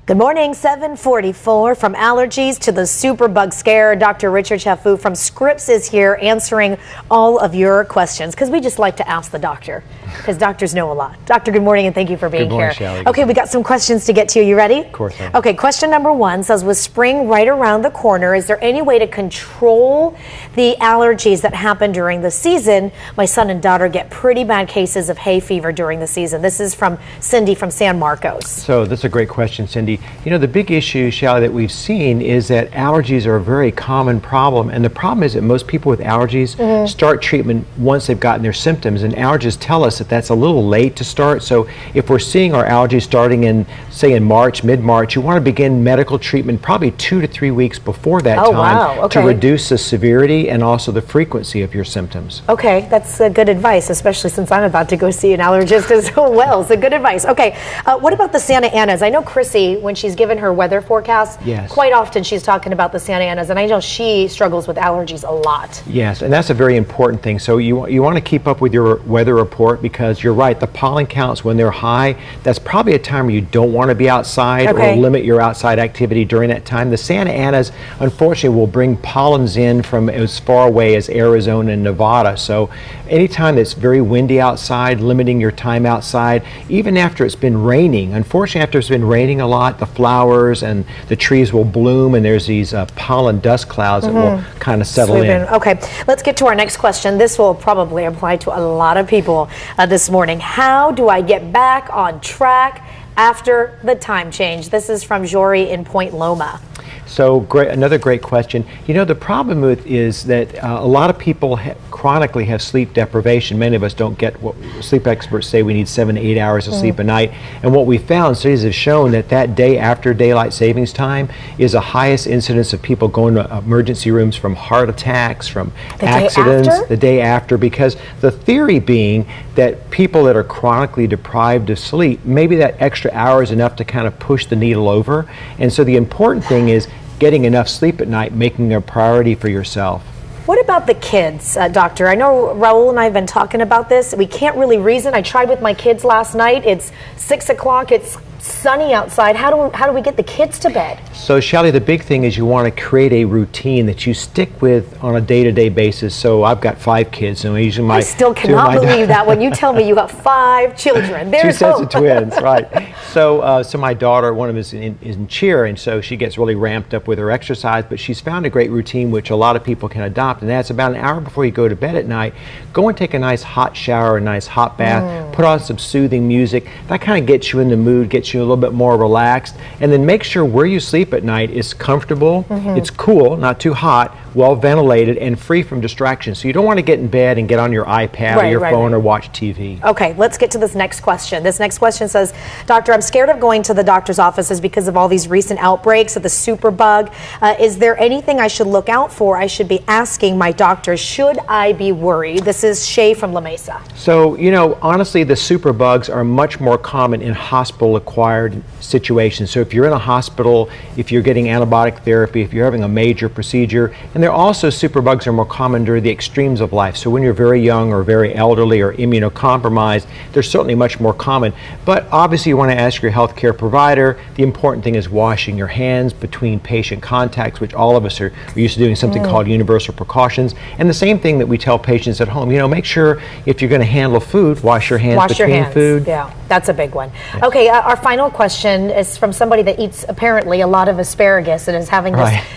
Good morning, 7:44 from allergies to the superbug scare. Dr. Richard Chaffoo from Scripps is here answering all of your questions because we just like to ask the doctor because doctors know a lot. Doctor, good morning and thank you for being here. Shally. Okay, we got some questions to get to. You ready? Of course. Okay, question number one says, with spring right around the corner, is there any way to control the allergies that happen during the season? My son and daughter get pretty bad cases of hay fever during the season. This is from Cindy from San Marcos. So that's a great question, Cindy. You know, the big issue, Shally, that we've seen is that allergies are a very common problem. And the problem is that most people with allergies start treatment once they've gotten their symptoms. And allergists tell us that that's a little late to start. So if we're seeing our allergies starting in, say, in March, mid-March, you want to begin medical treatment probably 2 to 3 weeks before that time to reduce the severity and also the frequency of your symptoms. Okay, that's good advice, especially since I'm about to go see an allergist as well. So good advice. Okay, what about the Santa Anas? I know Chrissy, when she's given her weather forecast, quite often she's talking about the Santa Anas, and I know she struggles with allergies a lot. Yes, and that's a very important thing. So you want to keep up with your weather report, because you're right, the pollen counts, when they're high, that's probably a time where you don't want to be outside or limit your outside activity during that time. The Santa Anas, unfortunately, will bring pollens in from as far away as Arizona and Nevada. So anytime it's very windy outside, limiting your time outside, even after it's been raining. Unfortunately, after it's been raining a lot, the flowers and the trees will bloom, and there's these pollen dust clouds that will kind of settle in. Okay, let's get to our next question. This will probably apply to a lot of people this morning. How do I get back on track after the time change? This is from Jory in Point Loma. So another great question. You know, the problem with is that a lot of people chronically have sleep deprivation. Many of us don't get what sleep experts say we need 7 to 8 hours of sleep a night. And what we found, studies have shown that that day after daylight savings time is the highest incidence of people going to emergency rooms from heart attacks, from accidents, the day after, because the theory being that people that are chronically deprived of sleep, maybe that extra hour is enough to kind of push the needle over. And so the important thing is getting enough sleep at night, making a priority for yourself. What about the kids, doctor? I know Raul and I have been talking about this. We can't really reason. I tried with my kids last night. It's 6 o'clock. It's sunny outside. How do we get the kids to bed? So, Shally, the big thing is you want to create a routine that you stick with on a day-to-day basis. So I've got 5 kids. So usually I still cannot believe that when you tell me you got 5 children. There's 2 sets of twins, right? So, so my daughter, one of them is in cheer, and so she gets really ramped up with her exercise. But she's found a great routine which a lot of people can adopt, and that's about an hour before you go to bed at night. Go and take a nice hot shower, a nice hot bath. Put on some soothing music. That kind of gets you in the mood, gets you a little bit more relaxed, and then make sure where you sleep at night is comfortable, it's cool, not too hot, well ventilated, and free from distractions. So you don't want to get in bed and get on your iPad or your phone or watch TV. Okay, let's get to this next question. This next question says, Doctor, I'm scared of going to the doctor's offices because of all these recent outbreaks of the superbug. Is there anything I should look out for? I should be asking my doctor, should I be worried? This is Shay from La Mesa. So, you know, honestly, the superbugs are much more common in hospital-acquired situations. So if you're in a hospital, if you're getting antibiotic therapy, if you're having a major procedure, and they're also, superbugs are more common during the extremes of life. So when you're very young or very elderly or immunocompromised, they're certainly much more common. But obviously you want to ask your healthcare provider. The important thing is washing your hands between patient contacts, which all of us are used to doing, something called universal precautions. And the same thing that we tell patients at home, you know, make sure if you're going to handle food, wash your hands between food. Yeah, that's a big one. Okay, our final question is from somebody that eats apparently a lot of asparagus and is having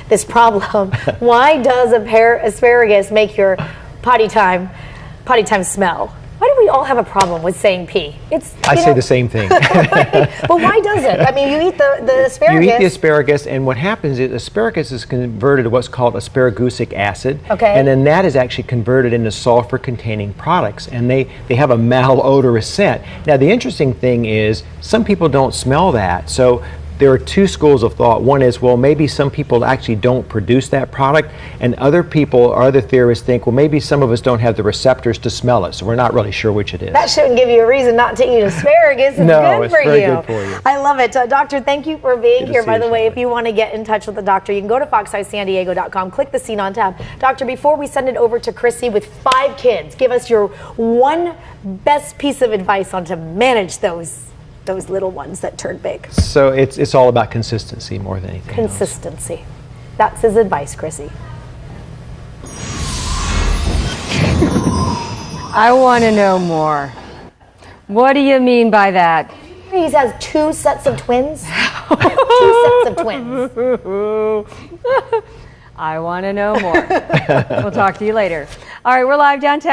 this problem. Why does asparagus make your potty time smell? Why do we all have a problem with saying pee? I say the same thing. But why does it? I mean, you eat the asparagus. You eat the asparagus, and what happens is asparagus is converted to what's called asparagusic acid. And then that is actually converted into sulfur-containing products, and they have a malodorous scent. Now, the interesting thing is some people don't smell that. So there are 2 schools of thought. One is, well, maybe some people actually don't produce that product, and other people or other theorists think, well, maybe some of us don't have the receptors to smell it, so we're not really sure which it is. That shouldn't give you a reason not to eat asparagus. It's no, good for very good for you. I love it. Doctor, thank you for being here. By the way, if you want to get in touch with the doctor, you can go to fox5sandiego.com, click the Scene on tab. Doctor, before we send it over to Chrissy with 5 kids, give us your one best piece of advice on to manage those those little ones that turn big. So it's all about consistency more than anything else. Consistency. That's his advice, Chrissy. I want to know more. What do you mean by that? He has 2 sets of twins. 2 sets of twins. I want to know more. We'll talk to you later. All right, we're live downtown.